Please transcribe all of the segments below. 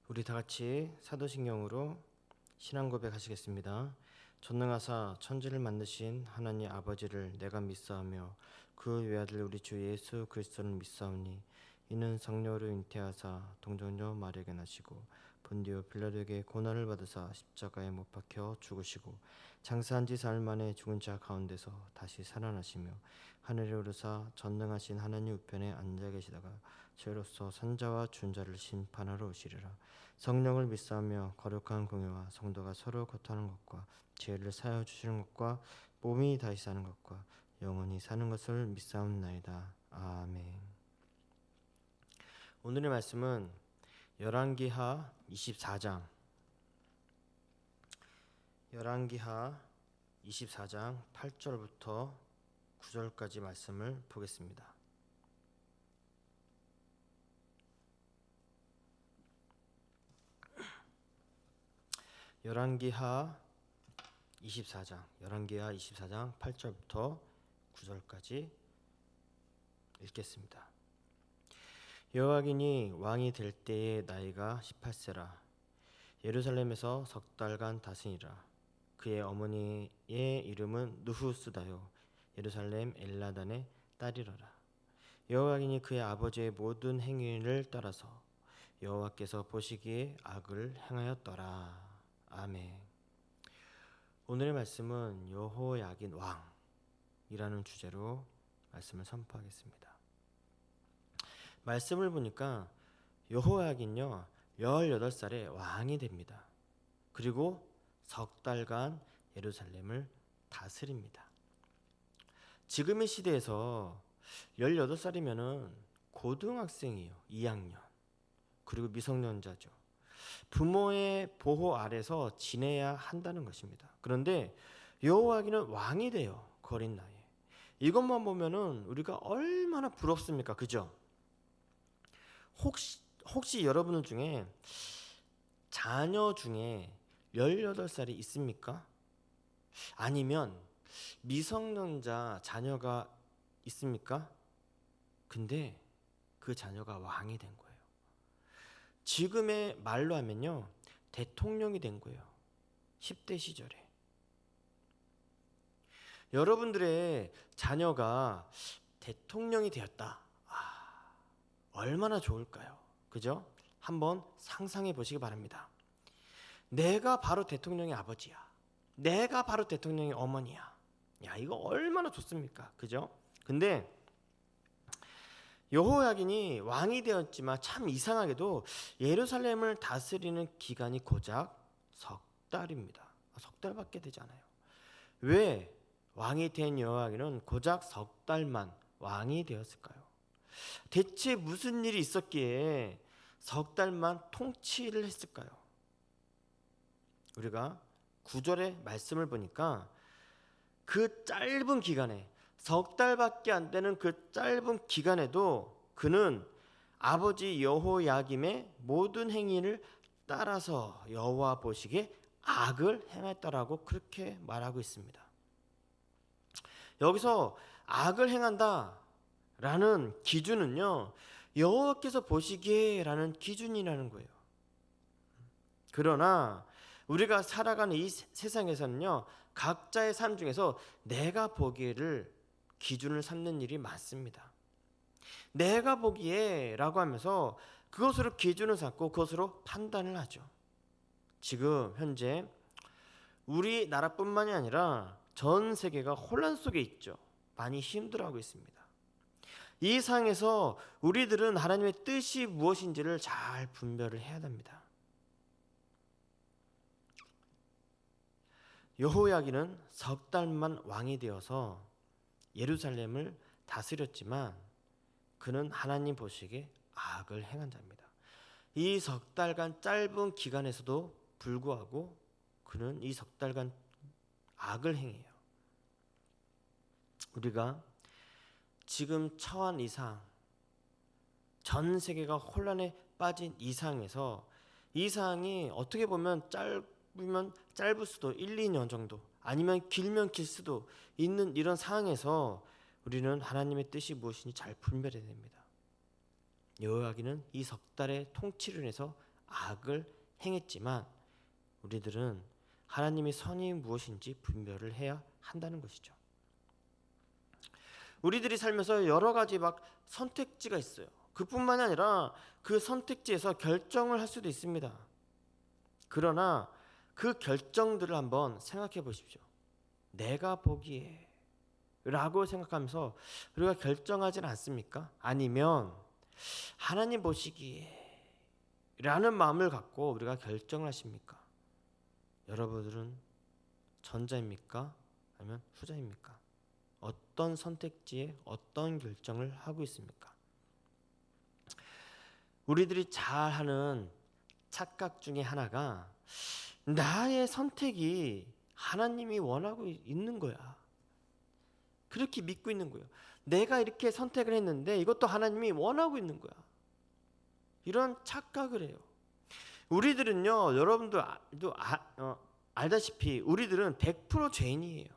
우리 다 같이 사도신경으로 신앙 고백하시겠습니다. 전능하사 천지를 만드신 하나님 아버지를 내가 믿사오며 그 외아들 우리 주 예수 그리스도를 믿사오니 이는 성령으로 잉태하사 동정녀 마리아에게 나시고 본디오 빌라도에게 고난을 받으사 십자가에 못 박혀 죽으시고 장사한 지 사흘 만에 죽은 자 가운데서 다시 살아나시며 하늘에 오르사 전능하신 하나님 우편에 앉아 계시다가 저희로서 산자와 준자를 심판하러 오시리라. 성령을 믿사오며 거룩한 공예와 성도가 서로 고통하는 것과 죄를 사하여 주시는 것과 몸이 다시 사는 것과 영원히 사는 것을 믿사옵나이다. 아멘. 오늘의 말씀은 열왕기하 24장 8절부터 9절까지 말씀을 보겠습니다. 열왕기하 24장 8절부터 9절까지 읽겠습니다. 여호와긴이 왕이 될 때의 나이가 18세라. 예루살렘에서 석 달간 다스니라. 그의 어머니의 이름은 누후스다요. 예루살렘 엘라단의 딸이러라. 여호와긴이 그의 아버지의 모든 행위를 따라서 여호와께서 보시기에 악을 행하였더라. 아멘. 오늘의 말씀은 여호야긴 왕이라는 주제로 말씀을 선포하겠습니다. 말씀을 보니까 여호야긴요 18살에 왕이 됩니다. 그리고 석 달간 예루살렘을 다스립니다. 지금의 시대에서 18살이면은 고등학생이에요. 2학년. 그리고 미성년자죠. 부모의 보호 아래서 지내야 한다는 것입니다. 그런데 여호야긴은 왕이 돼요. 그 어린 나이에. 이것만 보면은 우리가 얼마나 부럽습니까? 그죠? 혹시 여러분들 중에 자녀 중에 18살이 있습니까? 아니면 미성년자 자녀가 있습니까? 근데 그 자녀가 왕이 된 거예요. 지금의 말로 하면요, 대통령이 된 거예요. 10대 시절에. 여러분들의 자녀가 대통령이 되었다. 얼마나 좋을까요? 그죠? 한번 상상해 보시기 바랍니다. 내가 바로 대통령의 아버지야. 내가 바로 대통령의 어머니야. 야, 이거 얼마나 좋습니까? 그죠? 근데 여호야긴이 왕이 되었지만 참 이상하게도 예루살렘을 다스리는 기간이 고작 석 달입니다. 석 달밖에 되지 않아요. 왜 왕이 된 여호야긴은 고작 석 달만 왕이 되었을까요? 대체 무슨 일이 있었기에 석 달만 통치를 했을까요? 우리가 9절의 말씀을 보니까 그 짧은 기간에 석 달밖에 안 되는 그 짧은 기간에도 그는 아버지 여호야김의 모든 행위를 따라서 여호와 보시기에 악을 행했다라고 그렇게 말하고 있습니다. 여기서 악을 행한다라는 기준은요, 여호와께서 보시기에라는 기준이라는 거예요. 그러나 우리가 살아가는 이 세상에서는요, 각자의 삶 중에서 내가 보기에를 기준을 삼는 일이 많습니다. 내가 보기에 라고 하면서 그것으로 기준을 삼고 그것으로 판단을 하죠. 지금 현재 우리나라뿐만이 아니라 전 세계가 혼란 속에 있죠. 많이 힘들어하고 있습니다. 이 상황에서 우리들은 하나님의 뜻이 무엇인지를 잘 분별을 해야 됩니다. 여호야긴은 석 달만 왕이 되어서 예루살렘을 다스렸지만 그는 하나님 보시기에 악을 행한 자입니다. 이 석 달간 짧은 기간에서도 불구하고 그는 이 석 달간 악을 행해요. 우리가 지금 처한 이상, 전 세계가 혼란에 빠진 이 상황에서 이 상황이 어떻게 보면 짧을 수도 1, 2년 정도, 아니면 길면 길 수도 있는 이런 상황에서 우리는 하나님의 뜻이 무엇인지 잘 분별해야 됩니다. 여호야긴은 이 석 달의 통치를 해서 악을 행했지만 우리들은 하나님의 선이 무엇인지 분별을 해야 한다는 것이죠. 우리들이 살면서 여러 가지 막 선택지가 있어요. 그뿐만이 아니라 그 선택지에서 결정을 할 수도 있습니다. 그러나 그 결정들을 한번 생각해 보십시오. 내가 보기에 라고 생각하면서 우리가 결정하지는 않습니까? 아니면 하나님 보시기에 라는 마음을 갖고 우리가 결정을 하십니까? 여러분들은 전자입니까? 아니면 후자입니까? 어떤 선택지에 어떤 결정을 하고 있습니까? 우리들이 잘하는 착각 중에 하나가 나의 선택이 하나님이 원하고 있는 거야. 그렇게 믿고 있는 거예요. 내가 이렇게 선택을 했는데 이것도 하나님이 원하고 있는 거야. 이런 착각을 해요. 우리들은요, 여러분들도 알다시피 우리들은 100% 죄인이에요.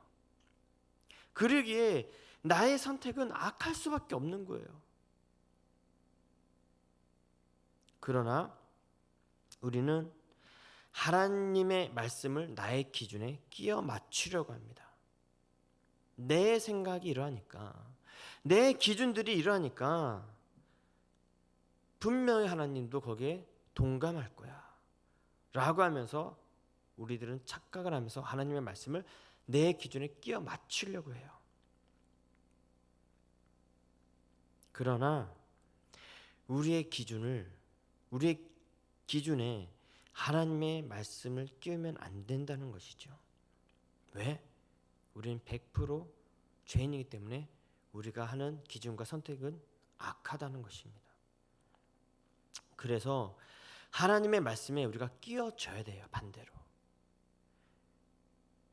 그러기에 나의 선택은 악할 수밖에 없는 거예요. 그러나 우리는 하나님의 말씀을 나의 기준에 끼워 맞추려고 합니다. 내 생각이 이러하니까, 내 기준들이 이러하니까 분명히 하나님도 거기에 동감할 거야 라고 하면서 우리들은 착각을 하면서 하나님의 말씀을 내 기준에 끼워 맞추려고 해요. 그러나 우리의 기준에 하나님의 말씀을 끼우면 안 된다는 것이죠. 왜? 우리는 100% 죄인이기 때문에 우리가 하는 기준과 선택은 악하다는 것입니다. 그래서 하나님의 말씀에 우리가 끼워줘야 돼요. 반대로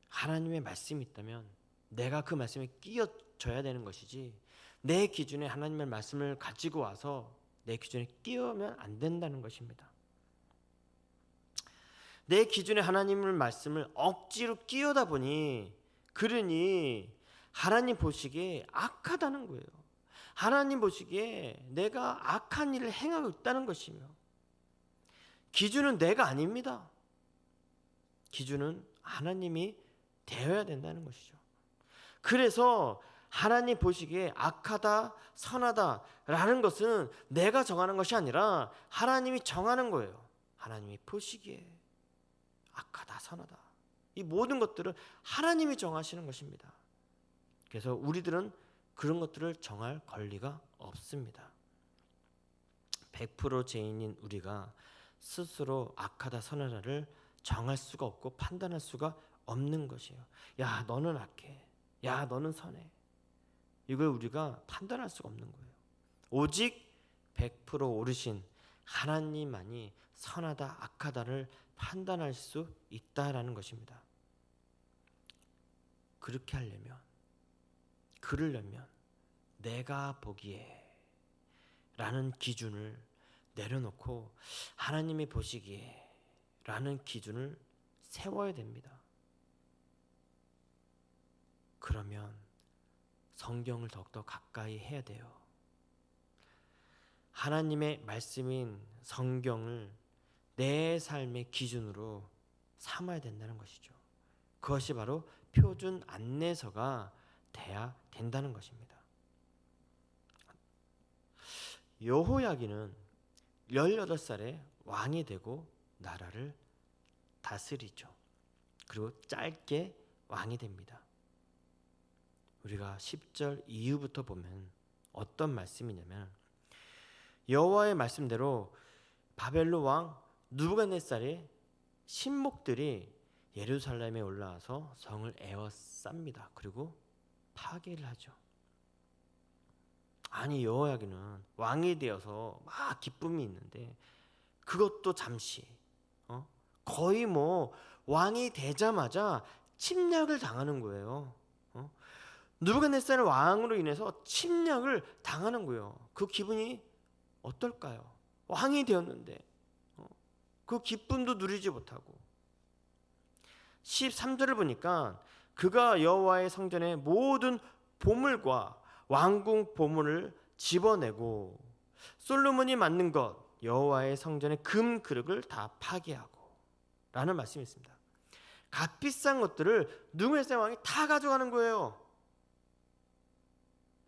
하나님의 말씀이 있다면 내가 그 말씀에 끼워줘야 되는 것이지, 내 기준에 하나님의 말씀을 가지고 와서 내 기준에 끼우면 안 된다는 것입니다. 내 기준에 하나님의 말씀을 억지로 끼우다 보니 그러니 하나님 보시기에 악하다는 거예요. 하나님 보시기에 내가 악한 일을 행하고 있다는 것이며, 기준은 내가 아닙니다. 기준은 하나님이 되어야 된다는 것이죠. 그래서 하나님 보시기에 악하다, 선하다 라는 것은 내가 정하는 것이 아니라 하나님이 정하는 거예요. 하나님이 보시기에 악하다, 선하다, 이 모든 것들은 하나님이 정하시는 것입니다. 그래서 우리들은 그런 것들을 정할 권리가 없습니다. 100% 죄인인 우리가 스스로 악하다, 선하다를 정할 수가 없고 판단할 수가 없는 것이에요. 야, 너는 악해. 야, 너는 선해. 이걸 우리가 판단할 수가 없는 거예요. 오직 100% 오르신 하나님만이 선하다, 악하다를 판단할 수 있다라는 것입니다. 그렇게 그러려면 내가 보기에 라는 기준을 내려놓고 하나님이 보시기에 라는 기준을 세워야 됩니다. 그러면 성경을 더욱더 가까이 해야 돼요. 하나님의 말씀인 성경을 내 삶의 기준으로 삼아야 된다는 것이죠. 그것이 바로 표준 안내서가 돼야 된다는 것입니다. 여호야기는 18살에 왕이 되고 나라를 다스리죠. 그리고 짧게 왕이 됩니다. 우리가 10절 이후부터 보면 어떤 말씀이냐면, 여호와의 말씀대로 바벨론 왕 느부갓네살의 신복들이 예루살렘에 올라와서 성을 에워쌉니다. 그리고 파괴를 하죠. 아니, 여호야기는 왕이 되어서 막 기쁨이 있는데 그것도 잠시 거의 왕이 되자마자 침략을 당하는 거예요. 느부갓네살 왕으로 인해서 침략을 당하는 거예요. 그 기분이 어떨까요? 왕이 되었는데 그 기쁨도 누리지 못하고. 13절을 보니까 그가 여호와의 성전의 모든 보물과 왕궁 보물을 집어내고 솔로몬이 만든 것, 여호와의 성전의 금 그릇을 다 파괴하고 라는 말씀이 있습니다. 값비싼 것들을 느부갓네살 왕이 다 가져가는 거예요.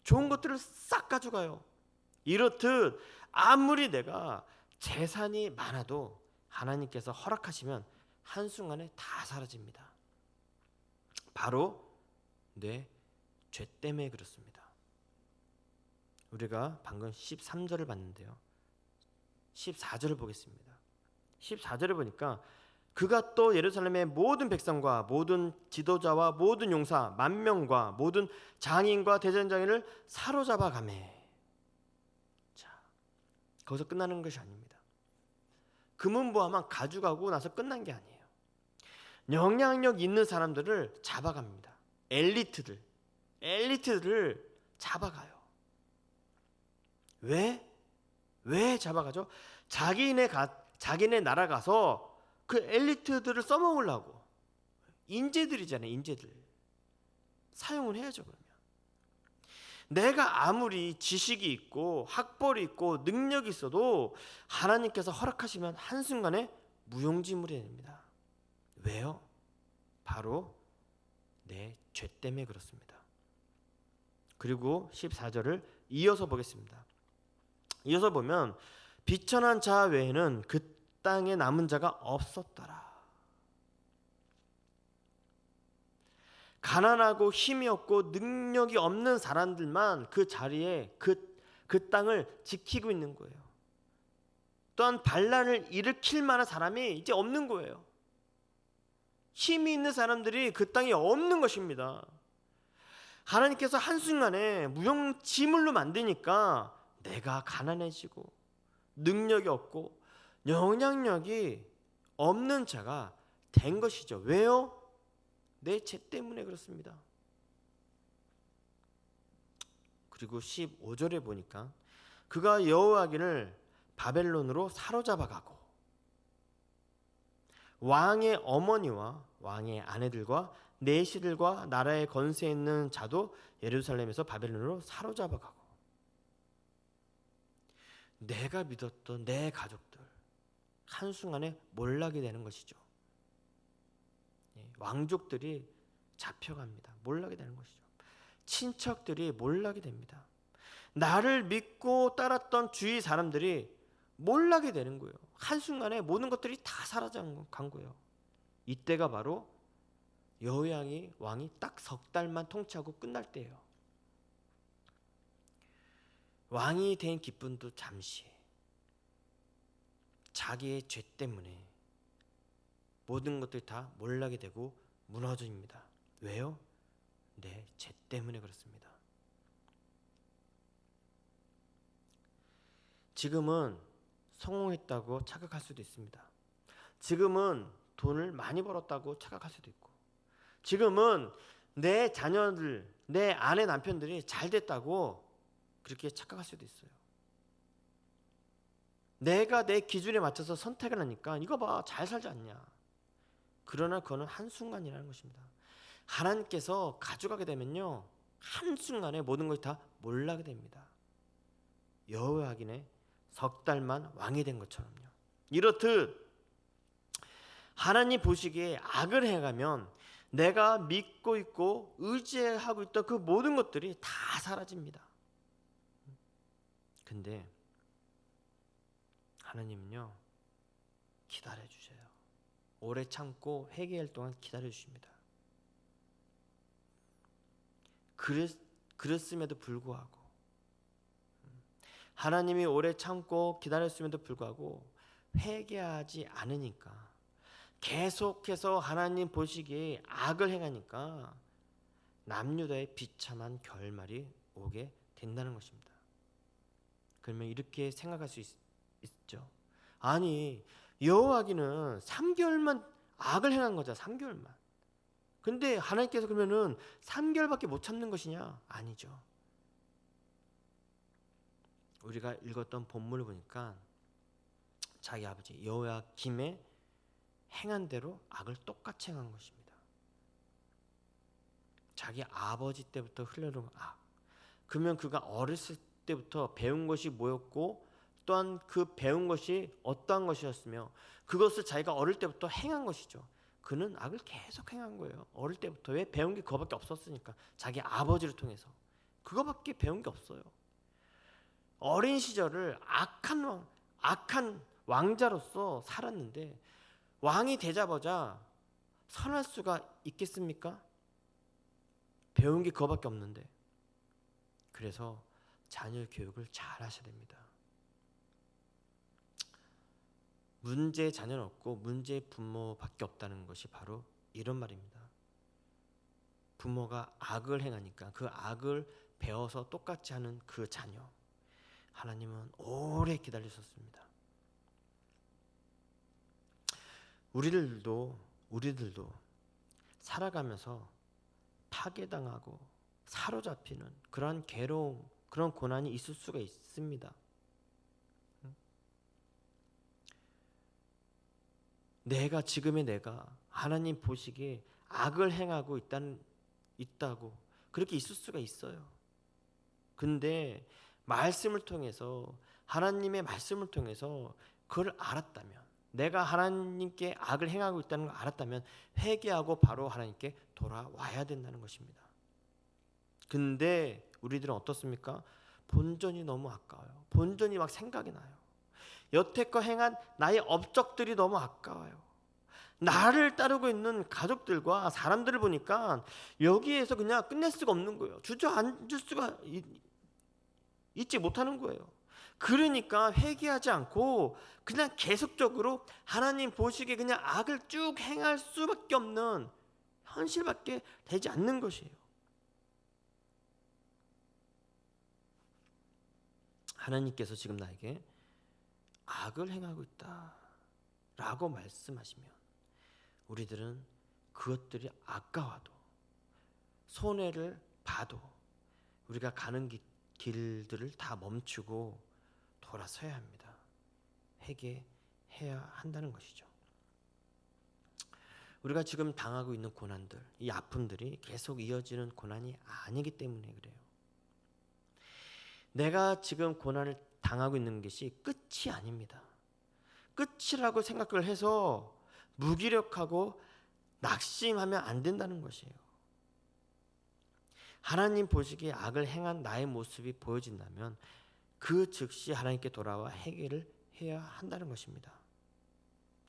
좋은 것들을 싹 가져가요. 이렇듯 아무리 내가 재산이 많아도 하나님께서 허락하시면 한순간에 다 사라집니다. 바로 내 죄 때문에 그렇습니다. 우리가 방금 13절을 봤는데요. 14절을 보겠습니다. 14절을 보니까 그가 또 예루살렘의 모든 백성과 모든 지도자와 모든 용사 만명과 모든 장인과 대전장인을 사로잡아 가매. 자, 거기서 끝나는 것이 아닙니다. 금은보화만 가져가고 나서 끝난 게 아니에요. 영향력 있는 사람들을 잡아갑니다. 엘리트들을 잡아가요. 왜 잡아가죠? 자기네 나라 가서 그 엘리트들을 써먹으려고. 인재들이잖아요. 인재들 사용을 해야죠. 그러면 내가 아무리 지식이 있고 학벌이 있고 능력이 있어도 하나님께서 허락하시면 한순간에 무용지물이 됩니다. 왜요? 바로 내 죄 때문에 그렇습니다. 그리고 14절을 이어서 보겠습니다. 이어서 보면 비천한 자 외에는 그 땅에 남은 자가 없었더라. 가난하고 힘이 없고 능력이 없는 사람들만 그 자리에 그 땅을 지키고 있는 거예요. 또한 반란을 일으킬 만한 사람이 이제 없는 거예요. 힘이 있는 사람들이 그 땅에 없는 것입니다. 하나님께서 한순간에 무용지물로 만드니까 내가 가난해지고 능력이 없고 영향력이 없는 자가 된 것이죠. 왜요? 내 죄 때문에 그렇습니다. 그리고 15절에 보니까 그가 여호야긴을 바벨론으로 사로잡아 가고 왕의 어머니와 왕의 아내들과 내시들과 나라의 권세 있는 자도 예루살렘에서 바벨론으로 사로잡아 가고 내가 믿었던 내 가족들 한순간에 몰락이 되는 것이죠. 왕족들이 잡혀갑니다. 몰락이 되는 것이죠. 친척들이 몰락이 됩니다. 나를 믿고 따랐던 주위 사람들이 몰락이 되는 거예요. 한순간에 모든 것들이 다 사라져 간 거예요. 이때가 바로 여호야긴 왕이 딱 석 달만 통치하고 끝날 때예요. 왕이 된 기쁨도 잠시, 자기의 죄 때문에 모든 것들이 다 몰락이 되고 무너집니다. 왜요? 내 죄 때문에 그렇습니다. 지금은 성공했다고 착각할 수도 있습니다. 지금은 돈을 많이 벌었다고 착각할 수도 있고, 지금은 내 자녀들, 내 아내 남편들이 잘 됐다고 그렇게 착각할 수도 있어요. 내가 내 기준에 맞춰서 선택을 하니까 이거 봐, 잘 살지 않냐. 그러나 그거는 한순간이라는 것입니다. 하나님께서 가져가게 되면요, 한순간에 모든 것이 다 몰락이 됩니다. 여호야긴의 석 달만 왕이 된 것처럼요. 이렇듯 하나님 보시기에 악을 행하면 내가 믿고 있고 의지하고 있던 그 모든 것들이 다 사라집니다. 근데 하나님은요, 기다려 주세요. 오래 참고 회개할 동안 기다려 주십니다. 그랬음에도 불구하고 하나님이 오래 참고 기다렸음에도 불구하고 회개하지 않으니까, 계속해서 하나님 보시기에 악을 행하니까 남유다의 비참한 결말이 오게 된다는 것입니다. 그러면 이렇게 생각할 수 있죠. 아니, 여호야긴은 3개월만 악을 행한 거잖아. 3개월만. 근데 하나님께서 그러면은 3개월밖에 못 참는 것이냐? 아니죠. 우리가 읽었던 본문을 보니까 자기 아버지 여호야김의 행한 대로 악을 똑같이 행한 것입니다. 자기 아버지 때부터 흘러온 악. 그러면 그가 어렸을 때부터 배운 것이 뭐였고 또한 그 배운 것이 어떠한 것이었으며 그것을 자기가 어릴 때부터 행한 것이죠. 그는 악을 계속 행한 거예요. 어릴 때부터. 왜? 배운 게 그거밖에 없었으니까. 자기 아버지를 통해서. 그거밖에 배운 게 없어요. 어린 시절을 악한 왕자로서 살았는데 왕이 되자마자 선할 수가 있겠습니까? 배운 게 그거밖에 없는데. 그래서 자녀 교육을 잘 하셔야 됩니다. 문제의 자녀는 없고 문제의 부모밖에 없다는 것이 바로 이런 말입니다. 부모가 악을 행하니까 그 악을 배워서 똑같이 하는 그 자녀, 하나님은 오래 기다리셨습니다. 우리들도 살아가면서 파괴당하고 사로잡히는 그런 괴로움, 그런 고난이 있을 수가 있습니다. 지금의 내가 하나님 보시기에 악을 행하고 있다고 그렇게 있을 수가 있어요. 근데 말씀을 통해서, 하나님의 말씀을 통해서 그걸 알았다면, 내가 하나님께 악을 행하고 있다는 걸 알았다면 회개하고 바로 하나님께 돌아와야 된다는 것입니다. 근데 우리들은 어떻습니까? 본전이 너무 아까워요. 본전이 막 생각이 나요. 여태껏 행한 나의 업적들이 너무 아까워요. 나를 따르고 있는 가족들과 사람들을 보니까 여기에서 그냥 끝낼 수가 없는 거예요. 주저앉을 수가 있지 못하는 거예요. 그러니까 회개하지 않고 그냥 계속적으로 하나님 보시기에 그냥 악을 쭉 행할 수밖에 없는 현실밖에 되지 않는 것이에요. 하나님께서 지금 나에게 악을 행하고 있다 라고 말씀하시면 우리들은 그것들이 아까워도, 손해를 봐도 우리가 가는 길들을 다 멈추고 돌아서야 합니다. 회개해야 한다는 것이죠. 우리가 지금 당하고 있는 고난들, 이 아픔들이 계속 이어지는 고난이 아니기 때문에 그래요. 내가 지금 고난을 당하고 있는 것이 끝이 아닙니다. 끝이라고 생각을 해서 무기력하고 낙심하면 안 된다는 것이에요. 하나님 보시기에 악을 행한 나의 모습이 보여진다면 그 즉시 하나님께 돌아와 회개를 해야 한다는 것입니다.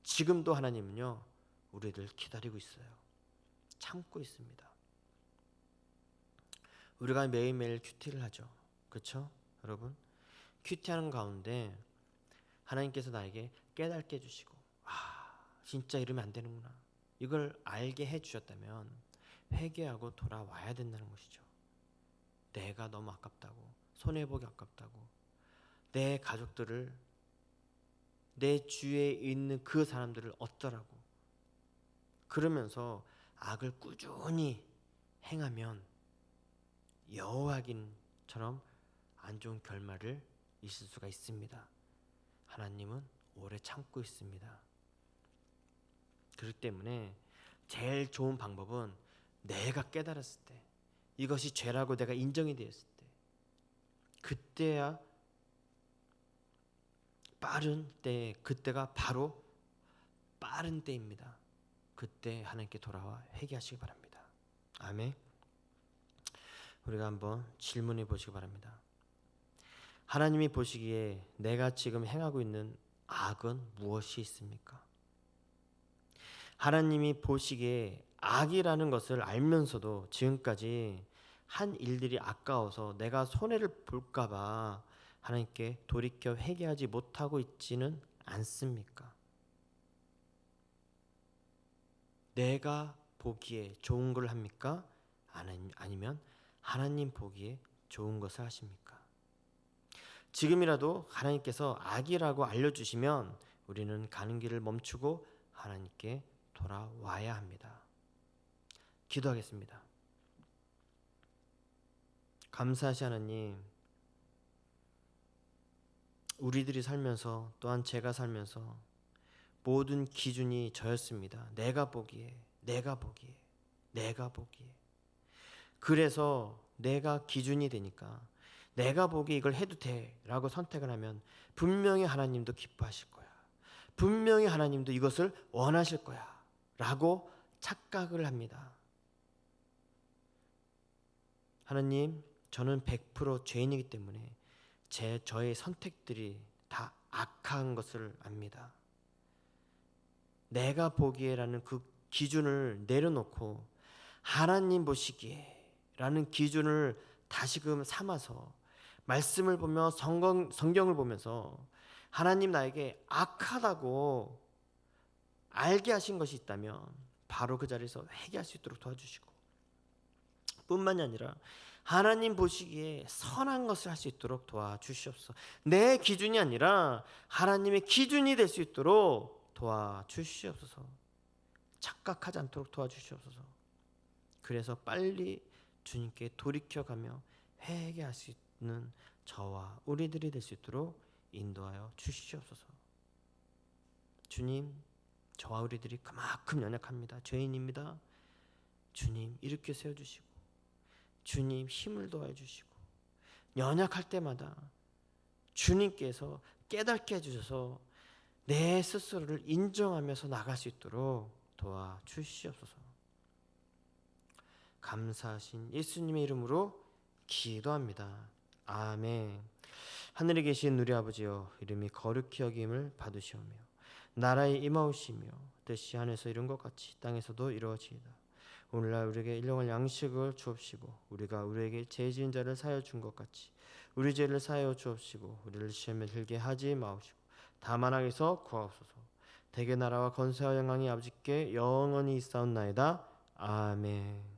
지금도 하나님은요, 우리를 기다리고 있어요. 참고 있습니다. 우리가 매일매일 큐티를 하죠. 그렇죠? 여러분? 큐티하는 가운데 하나님께서 나에게 깨닫게 해주시고, 진짜 이러면 안 되는구나, 이걸 알게 해주셨다면 회개하고 돌아와야 된다는 것이죠. 내가 너무 아깝다고, 손해보기 아깝다고, 내 가족들을, 내 주위에 있는 그 사람들을 어쩌라고 그러면서 악을 꾸준히 행하면 여호와긴처럼 안 좋은 결말을 있을 수가 있습니다. 하나님은 오래 참고 있습니다. 그렇기 때문에 제일 좋은 방법은 내가 깨달았을 때, 이것이 죄라고 내가 인정이 되었을 때, 그때야 그때가 바로 빠른 때입니다. 그때 하나님께 돌아와 회개하시기 바랍니다. 아멘. 우리가 한번 질문해 보시기 바랍니다. 하나님이 보시기에 내가 지금 행하고 있는 악은 무엇이 있습니까? 하나님이 보시기에 악이라는 것을 알면서도 지금까지 한 일들이 아까워서 내가 손해를 볼까봐 하나님께 돌이켜 회개하지 못하고 있지는 않습니까? 내가 보기에 좋은 걸 합니까? 아니면 하나님 보기에 좋은 것을 하십니까? 지금이라도 하나님께서 악이라고 알려주시면 우리는 가는 길을 멈추고 하나님께 돌아와야 합니다. 기도하겠습니다. 감사하시 하나님, 우리들이 살면서, 또한 제가 살면서 모든 기준이 저였습니다. 내가 보기에. 그래서 내가 기준이 되니까 내가 보기에 이걸 해도 돼라고 선택을 하면 분명히 하나님도 기뻐하실 거야. 분명히 하나님도 이것을 원하실 거야 라고 착각을 합니다. 하나님, 저는 100% 죄인이기 때문에 저의 선택들이 다 악한 것을 압니다. 내가 보기에라는 그 기준을 내려놓고 하나님 보시기에 라는 기준을 다시금 삼아서 말씀을 보며 성경을 보면서 하나님 나에게 악하다고 알게 하신 것이 있다면 바로 그 자리에서 회개할 수 있도록 도와주시고, 뿐만이 아니라 하나님 보시기에 선한 것을 할 수 있도록 도와주시옵소서. 내 기준이 아니라 하나님의 기준이 될 수 있도록 도와주시옵소서. 착각하지 않도록 도와주시옵소서. 그래서 빨리 주님께 돌이켜가며 회개할 수 있는 저와 우리들이 될 수 있도록 인도하여 주시옵소서. 주님, 저와 우리들이 그만큼 연약합니다. 죄인입니다. 주님 일으켜 세워주시고 주님 힘을 도와주시고 연약할 때마다 주님께서 깨닫게 해주셔서 내 스스로를 인정하면서 나갈 수 있도록 도와주시옵소서. 감사하신 예수님의 이름으로 기도합니다. 아멘. 하늘에 계신 우리 아버지여, 이름이 거룩히 여김을 받으시오며 나라에 임하오시며 뜻이 하늘에서 이룬 것 같이 땅에서도 이루어지이다. 오늘날 우리에게 일용할 양식을 주옵시고 우리가 우리에게 죄 지은 자를 사하여 준 것 같이 우리 죄를 사하여 주옵시고 우리를 시험에 들게 하지 마옵시고 다만 악에서 구하옵소서. 대개 나라와 건세와 영광이 아버지께 영원히 있사옵나이다. 아멘.